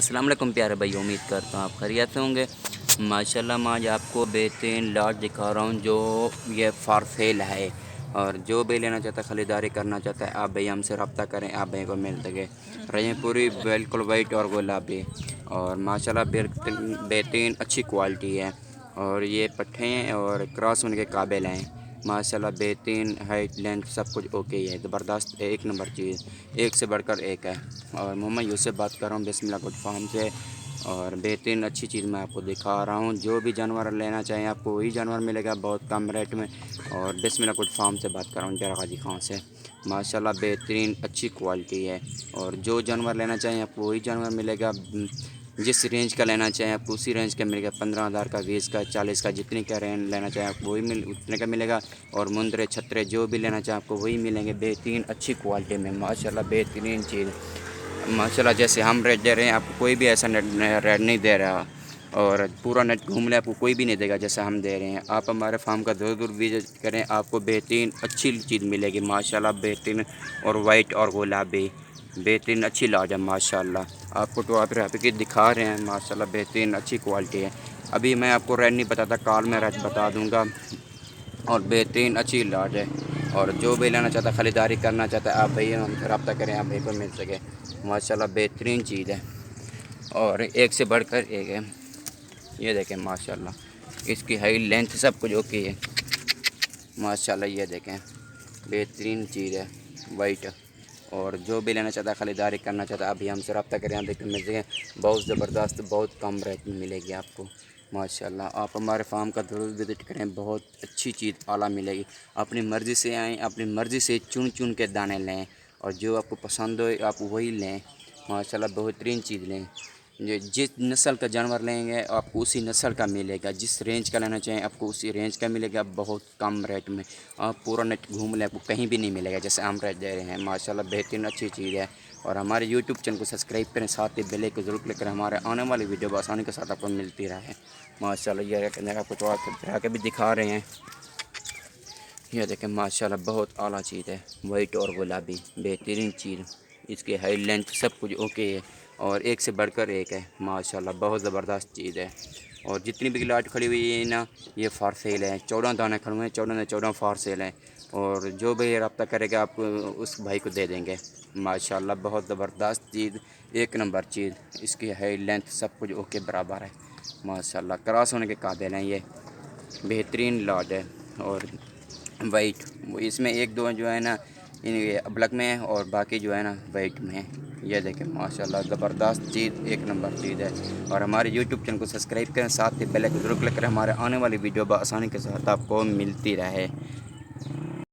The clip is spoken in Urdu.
السلام علیکم پیارے بھائی، امید کرتا ہوں آپ خیریت سے ہوں گے۔ ماشاءاللہ میں آج آپ کو بہترین لاٹ دکھا رہا ہوں جو یہ فار سیل ہے، اور جو بھی لینا چاہتا ہے، خریداری کرنا چاہتا ہے، آپ بھائی ہم سے رابطہ کریں، آپ بھائی کو مل سکے۔ رہیں پوری بالکل وائٹ اور گلابی، اور ماشاءاللہ بہترین اچھی کوالٹی ہے، اور یہ پٹھے ہیں اور کراس ہونے کے قابل ہیں۔ ماشاءاللہ بہترین ہائٹ لینتھ سب کچھ اوکے ہے، زبردست ایک نمبر چیز، ایک سے بڑھ کر ایک ہے۔ اور محمد یوسف بات کر رہا ہوں بسم اللہ گڈ فارم سے، اور بہترین اچھی چیز میں آپ کو دکھا رہا ہوں۔ جو بھی جانور لینا چاہیں آپ کو وہی جانور ملے گا بہت کم ریٹ میں، اور بسم اللہ گڈ فارم سے بات کر رہا ہوں ڈیرہ غازی خان سے۔ ماشاءاللہ بہترین اچھی کوالٹی ہے، اور جو جانور لینا چاہیں آپ کو وہی جانور ملے گا۔ جس رینج کا لینا چاہیں آپ کو اسی رینج کا ملے گا، 15,000 کا، 20 کا، 40 کا، جتنی کا رینج لینا چاہیں آپ کو وہی اتنے کا ملے گا۔ اور مندرے چھترے جو بھی لینا چاہیں آپ کو وہی ملیں گے بہترین اچھی کوالٹی میں۔ ماشاءاللہ بہترین چیز، ماشاءاللہ جیسے ہم ریٹ دے رہے ہیں آپ کو کوئی بھی ایسا ریٹ نہیں دے رہا، اور پورا نیٹ گھوم لے آپ کو کوئی بھی نہیں دے گا جیسا ہم دے رہے ہیں۔ آپ ہمارے فارم کا ضرور وزٹ کریں، آپ کو بہترین اچھی چیز ملے گی۔ ماشاءاللہ بہترین اور وائٹ اور گلابی بہترین اچھی لاٹ ہے۔ ماشاءاللہ آپ کو تو آپ کی دکھا رہے ہیں، ماشاءاللہ بہترین اچھی کوالٹی ہے۔ ابھی میں آپ کو ریٹ نہیں بتاتا، کال میں ریٹ بتا دوں گا، اور بہترین اچھی لاٹ ہے۔ اور جو بھی لینا چاہتا ہے، خریداری کرنا چاہتا ہے، آپ بھائی ہم سے رابطہ کریں، آپ بھائی کو مل سکے۔ ماشاءاللہ بہترین چیز ہے، اور ایک سے بڑھ کر ایک ہے۔ یہ دیکھیں ماشاءاللہ اس کی ہائی لینتھ سب کچھ اوکے ہے۔ ماشاءاللہ یہ دیکھیں بہترین چیز ہے وائٹ، اور جو بھی لینا چاہتا ہے، خریداری کرنا چاہتا ہے، ابھی ہم سے رابطہ کریں، دیکھ مل سکیں۔ بہت زبردست، بہت کم ریٹ میں ملے گی آپ کو۔ ماشاءاللہ آپ ہمارے فارم کا ضرور وزٹ کریں، بہت اچھی چیز اعلیٰ ملے گی۔ اپنی مرضی سے آئیں، اپنی مرضی سے چن کے دانے لیں، اور جو آپ کو پسند ہو آپ وہی لیں۔ ماشاءاللہ بہترین چیز لیں، جس نسل کا جانور لیں گے آپ کو اسی نسل کا ملے گا، جس رینج کا لینا چاہیں آپ کو اسی رینج کا ملے گا بہت کم ریٹ میں۔ آپ پورا نیٹ گھوم لیں، آپ کو کہیں بھی نہیں ملے گا جیسے ہم ریٹ دے رہے ہیں۔ ماشاءاللہ بہترین اچھی چیز ہے، اور ہمارے یوٹیوب چینل کو سبسکرائب کریں، ساتھ ہی بیل کو ضرور کلک کریں، ہمارے آنے والی ویڈیو بآسانی کے ساتھ آپ کو ملتی رہے۔ ماشاءاللہ یہ آپ کو تو آپ کے بھی دکھا رہے ہیں، یہ دیکھیں ماشاءاللہ بہت اعلیٰ چیز ہے، وائٹ اور گلابی بہترین چیز، اس کی ہائی لینتھ سب کچھ اوکے ہے، اور ایک سے بڑھ کر ایک ہے۔ ماشاءاللہ بہت زبردست چیز ہے، اور جتنی بھی لاٹ کھڑی ہوئی ہے نا یہ فار سیل ہے۔ 14 دانے کھڑے ہوئے ہیں، 14 فار سیل ہیں، اور جو بھی رابطہ کرے گا آپ کو اس بھائی کو دے دیں گے۔ ماشاءاللہ بہت زبردست چیز، ایک نمبر چیز، اس کی ہائی لینتھ سب کچھ اوکے برابر ہے۔ ماشاءاللہ کراس ہونے کے قابل ہیں، یہ بہترین لاٹ ہے، اور وائٹ اس میں ایک دو جو ہے نا بلیک میں ہے، اور باقی جو ہے نا وائٹ میں ہے۔ یہ دیکھیں ماشاءاللہ زبردست چیز، ایک نمبر چیز ہے، اور ہمارے یوٹیوب چینل کو سبسکرائب کریں، ساتھ ہی بیل کو ضرور کلک کریں، ہمارے آنے والی ویڈیو بآسانی کے ساتھ آپ کو ملتی رہے۔